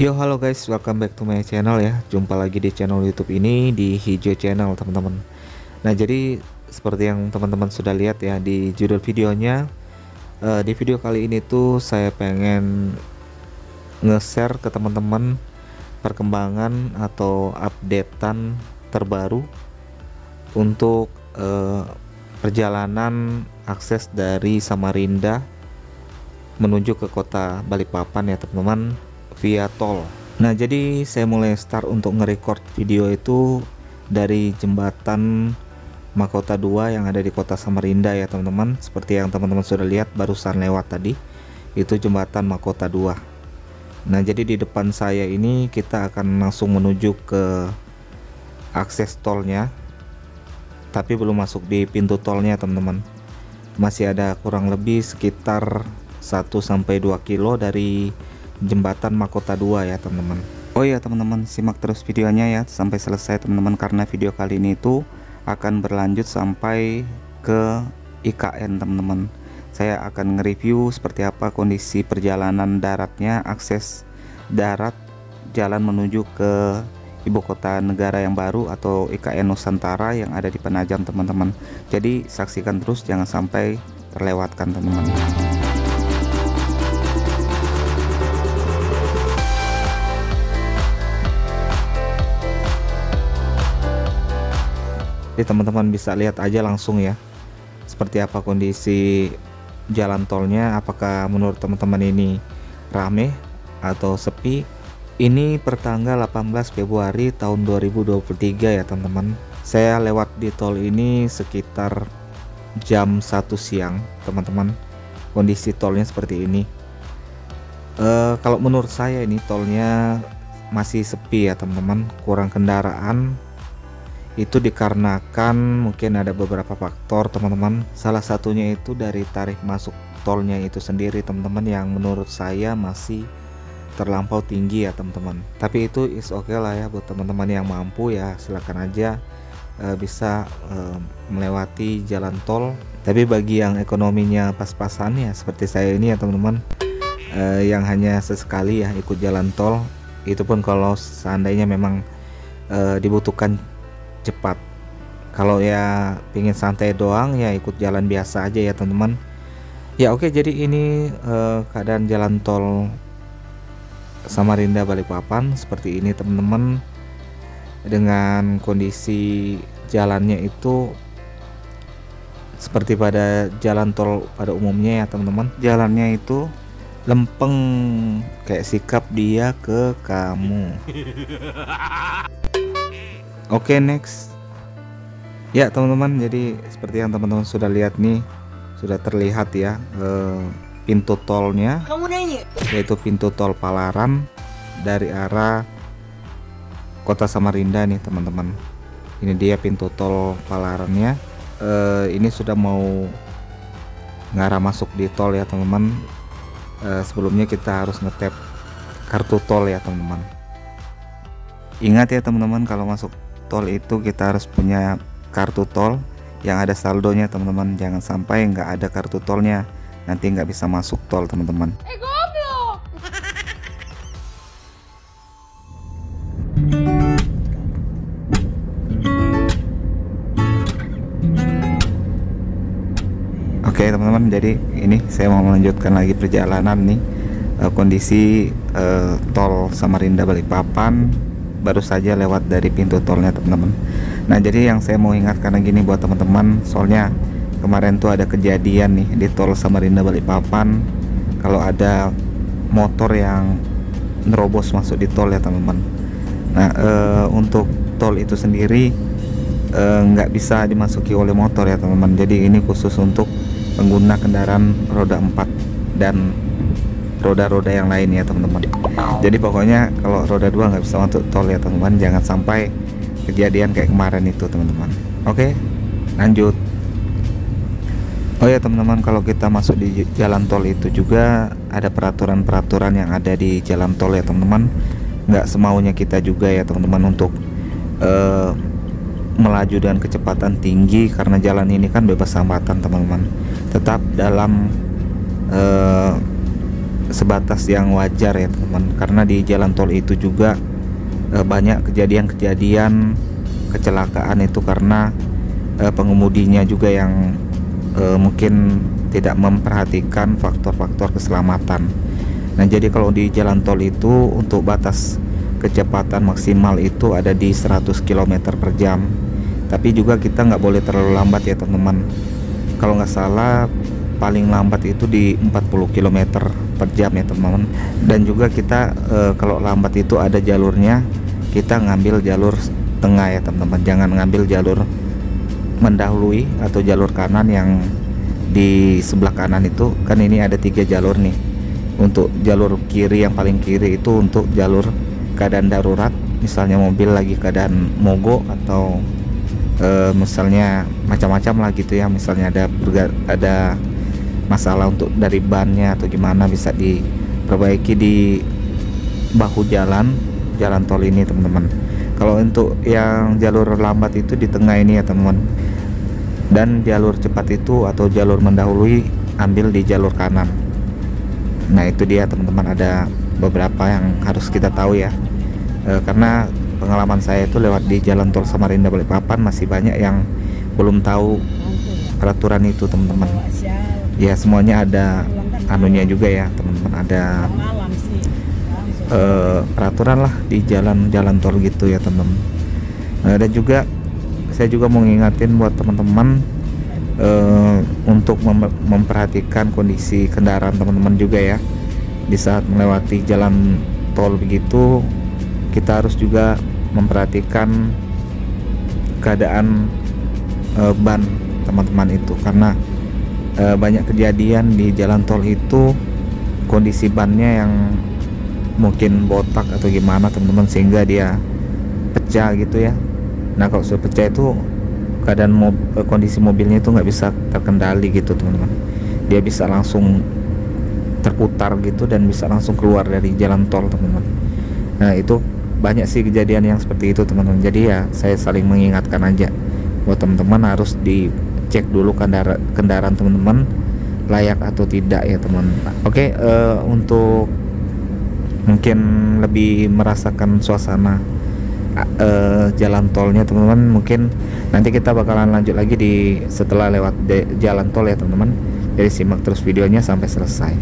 Yo, halo guys, welcome back to my channel ya. Jumpa lagi di channel YouTube ini di Hijau Channel, teman-teman. Nah, jadi seperti yang teman-teman sudah lihat ya di judul videonya, di video kali ini tuh saya pengen nge-share ke teman-teman perkembangan atau updatean terbaru untuk perjalanan akses dari Samarinda menuju ke kota Balikpapan ya, teman-teman, via tol. Nah, jadi saya mulai start untuk nge-record video itu dari jembatan Mahkota 2 yang ada di kota Samarinda ya, teman-teman. Seperti yang teman-teman sudah lihat barusan lewat tadi, itu jembatan Mahkota 2. Nah, jadi di depan saya ini kita akan langsung menuju ke akses tolnya, tapi belum masuk di pintu tolnya, teman-teman. Masih ada kurang lebih sekitar 1-2 kilo dari jembatan Mahkota 2 ya, teman-teman. Oh ya, teman-teman, simak terus videonya ya sampai selesai, teman-teman, karena video kali ini itu akan berlanjut sampai ke IKN, teman-teman. Saya akan nge-review seperti apa kondisi perjalanan daratnya, akses darat jalan menuju ke ibu kota negara yang baru atau IKN Nusantara yang ada di Penajam, teman-teman. Jadi saksikan terus, jangan sampai terlewatkan, teman-teman. Teman-teman bisa lihat aja langsung ya seperti apa kondisi jalan tolnya. Apakah menurut teman-teman ini rame atau sepi? Ini pertanggal 18 Februari tahun 2023 ya, teman-teman. Saya lewat di tol ini sekitar jam 1 siang, teman-teman. Kondisi tolnya seperti ini. Kalau menurut saya ini tolnya masih sepi ya, teman-teman, kurang kendaraan. Itu dikarenakan mungkin ada beberapa faktor, teman-teman. Salah satunya itu dari tarif masuk tolnya itu sendiri, teman-teman, yang menurut saya masih terlampau tinggi ya, teman-teman. Tapi itu is oke lah ya, buat teman-teman yang mampu ya silakan aja bisa melewati jalan tol. Tapi bagi yang ekonominya pas-pasan ya seperti saya ini ya, teman-teman, yang hanya sesekali ya ikut jalan tol, itu pun kalau seandainya memang dibutuhkan cepat. Kalau ya pingin santai doang ya ikut jalan biasa aja ya, teman-teman. Ya oke, jadi ini keadaan jalan tol Samarinda Balikpapan seperti ini, teman-teman. Dengan kondisi jalannya itu seperti pada jalan tol pada umumnya ya, teman-teman. Jalannya itu lempeng kayak sikap dia ke kamu. Oke, next. Ya, teman-teman, jadi seperti yang teman-teman sudah lihat nih, sudah terlihat ya pintu tolnya, yaitu pintu tol Palaran dari arah kota Samarinda nih, teman-teman. Ini dia pintu tol Palarannya. Ini sudah mau ngarah masuk di tol ya, teman-teman. Sebelumnya kita harus ngetap kartu tol ya, teman-teman. Ingat ya, teman-teman, kalau masuk tol itu kita harus punya kartu tol yang ada saldonya, teman-teman. Jangan sampai nggak ada kartu tolnya, nanti nggak bisa masuk tol, teman-teman. Goblok. Oke, teman-teman, jadi ini saya mau melanjutkan lagi perjalanan nih. Kondisi tol Samarinda Balikpapan baru saja lewat dari pintu tolnya, teman-teman. Nah, jadi yang saya mau ingatkan lagi nih buat teman-teman, soalnya kemarin tuh ada kejadian nih di tol Samarinda Balikpapan, kalau ada motor yang nerobos masuk di tol ya, teman-teman. Nah, untuk tol itu sendiri nggak bisa dimasuki oleh motor ya, teman-teman. Jadi ini khusus untuk pengguna kendaraan roda 4 dan roda-roda yang lain ya, teman-teman. Jadi pokoknya kalau roda 2 nggak bisa masuk tol ya, teman-teman. Jangan sampai kejadian kayak kemarin itu, teman-teman. Oke, lanjut. Oh ya, teman-teman, kalau kita masuk di jalan tol itu juga ada peraturan-peraturan yang ada di jalan tol ya, teman-teman. Nggak semaunya kita juga ya, teman-teman, untuk melaju dengan kecepatan tinggi karena jalan ini kan bebas hambatan, teman-teman. Tetap dalam sebatas yang wajar ya teman-teman, karena di jalan tol itu juga banyak kejadian-kejadian kecelakaan itu karena pengemudinya juga yang mungkin tidak memperhatikan faktor-faktor keselamatan. Nah, jadi kalau di jalan tol itu untuk batas kecepatan maksimal itu ada di 100 km per jam, tapi juga kita nggak boleh terlalu lambat ya teman-teman. Kalau nggak salah paling lambat itu di 40 km per jam ya teman-teman. Dan juga kita kalau lambat itu ada jalurnya, kita ngambil jalur tengah ya teman-teman, jangan ngambil jalur mendahului atau jalur kanan yang di sebelah kanan itu kan. Ini ada 3 jalur nih. Untuk jalur kiri yang paling kiri itu untuk jalur keadaan darurat, misalnya mobil lagi keadaan mogok atau misalnya macam-macam lah gitu ya, misalnya ada masalah untuk dari bannya atau gimana, bisa diperbaiki di bahu jalan tol ini teman-teman. Kalau untuk yang jalur lambat itu di tengah ini ya teman-teman, dan jalur cepat itu atau jalur mendahului ambil di jalur kanan. Nah itu dia teman-teman, ada beberapa yang harus kita tahu ya, karena pengalaman saya itu lewat di jalan tol Samarinda Balikpapan masih banyak yang belum tahu peraturan itu teman-teman. Ya semuanya ada anunya juga ya teman-teman, ada peraturan lah di jalan tol gitu ya teman-teman. Dan juga saya juga mau ngingatin buat teman-teman untuk memperhatikan kondisi kendaraan teman-teman juga ya. Di saat melewati jalan tol begitu, kita harus juga memperhatikan keadaan ban teman-teman itu, karena banyak kejadian di jalan tol itu kondisi bannya yang mungkin botak atau gimana teman-teman, sehingga dia pecah gitu ya. Nah kalau sudah pecah itu keadaan kondisi mobilnya itu nggak bisa terkendali gitu teman-teman, dia bisa langsung terputar gitu dan bisa langsung keluar dari jalan tol teman-teman. Nah itu banyak sih kejadian yang seperti itu teman-teman. Jadi ya saya saling mengingatkan aja buat teman-teman, harus dicek dulu kendaraan teman-teman layak atau tidak ya teman-teman. Oke, untuk mungkin lebih merasakan suasana jalan tolnya teman-teman, mungkin nanti kita bakalan lanjut lagi setelah lewat jalan tol ya teman-teman. Jadi simak terus videonya sampai selesai.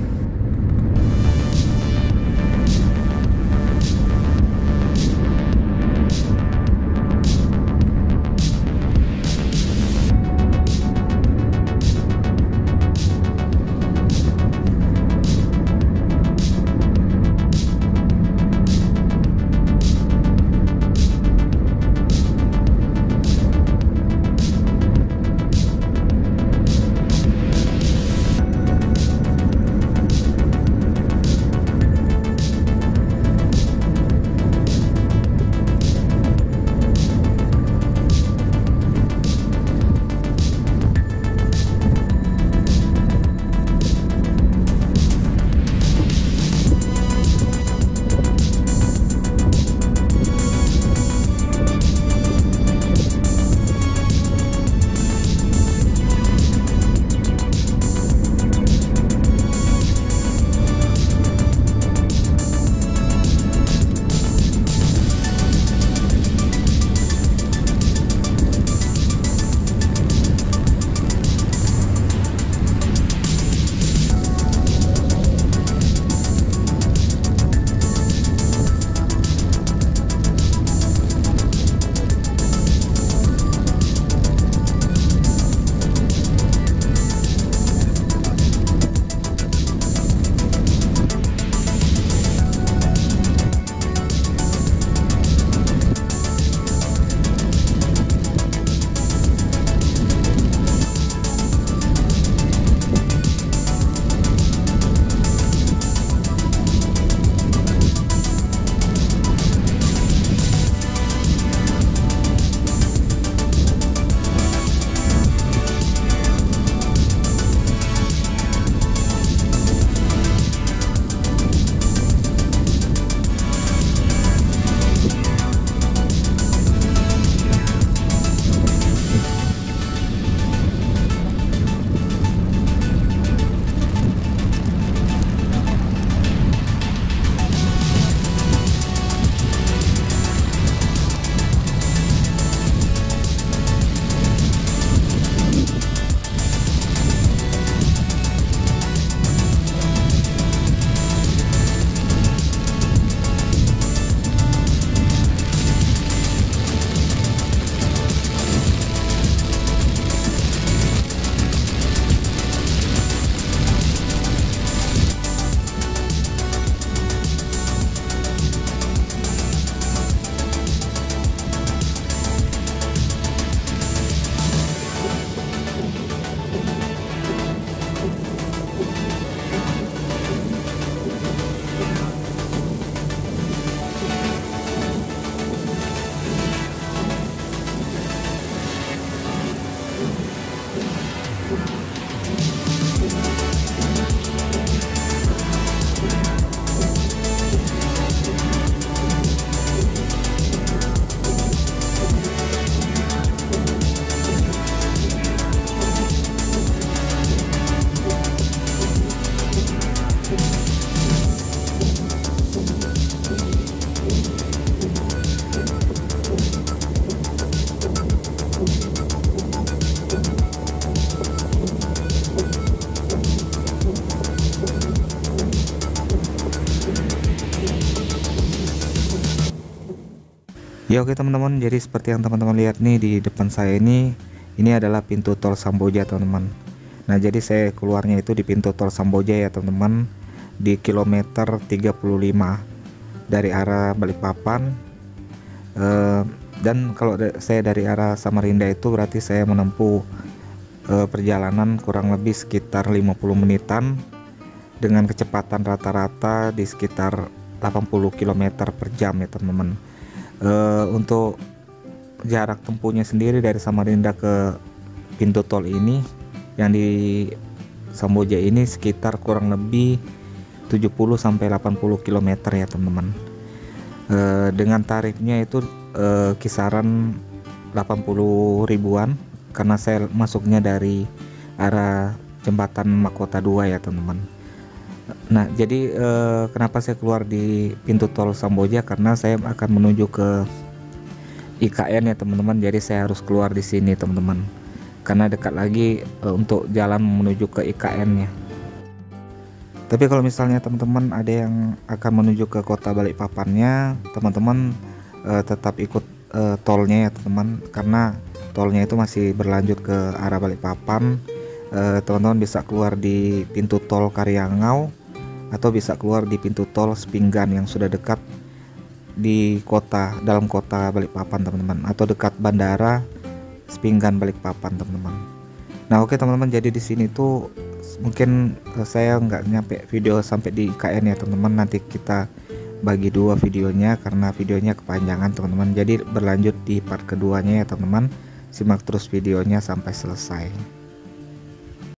Ya oke teman-teman, jadi seperti yang teman-teman lihat nih di depan saya ini adalah pintu tol Samboja teman-teman. Nah jadi saya keluarnya itu di pintu tol Samboja ya teman-teman, di kilometer 35 dari arah Balikpapan. Dan kalau saya dari arah Samarinda itu berarti saya menempuh perjalanan kurang lebih sekitar 50 menitan dengan kecepatan rata-rata di sekitar 80 km per jam ya teman-teman. Untuk jarak tempuhnya sendiri dari Samarinda ke pintu tol ini yang di Samboja ini sekitar kurang lebih 70 sampai 80 km ya teman-teman. Dengan tarifnya itu kisaran 80 ribuan karena saya masuknya dari arah jembatan Mahkota 2 ya teman-teman. Nah jadi kenapa saya keluar di pintu tol Samboja, karena saya akan menuju ke IKN ya teman-teman. Jadi saya harus keluar di sini teman-teman, karena dekat lagi untuk jalan menuju ke IKN ya. Tapi kalau misalnya teman-teman ada yang akan menuju ke kota Balikpapannya, teman-teman tetap ikut tolnya ya teman-teman, karena tolnya itu masih berlanjut ke arah Balikpapan. Teman-teman bisa keluar di pintu tol Karyangau atau bisa keluar di pintu tol Sepinggan yang sudah dekat di dalam kota Balikpapan teman-teman, atau dekat bandara Sepinggan Balikpapan teman-teman. Nah oke teman-teman, jadi di sini tuh mungkin saya nggak nyampe video sampai di IKN ya teman-teman. Nanti kita bagi dua videonya karena videonya kepanjangan teman-teman. Jadi berlanjut di part keduanya ya teman-teman. Simak terus videonya sampai selesai.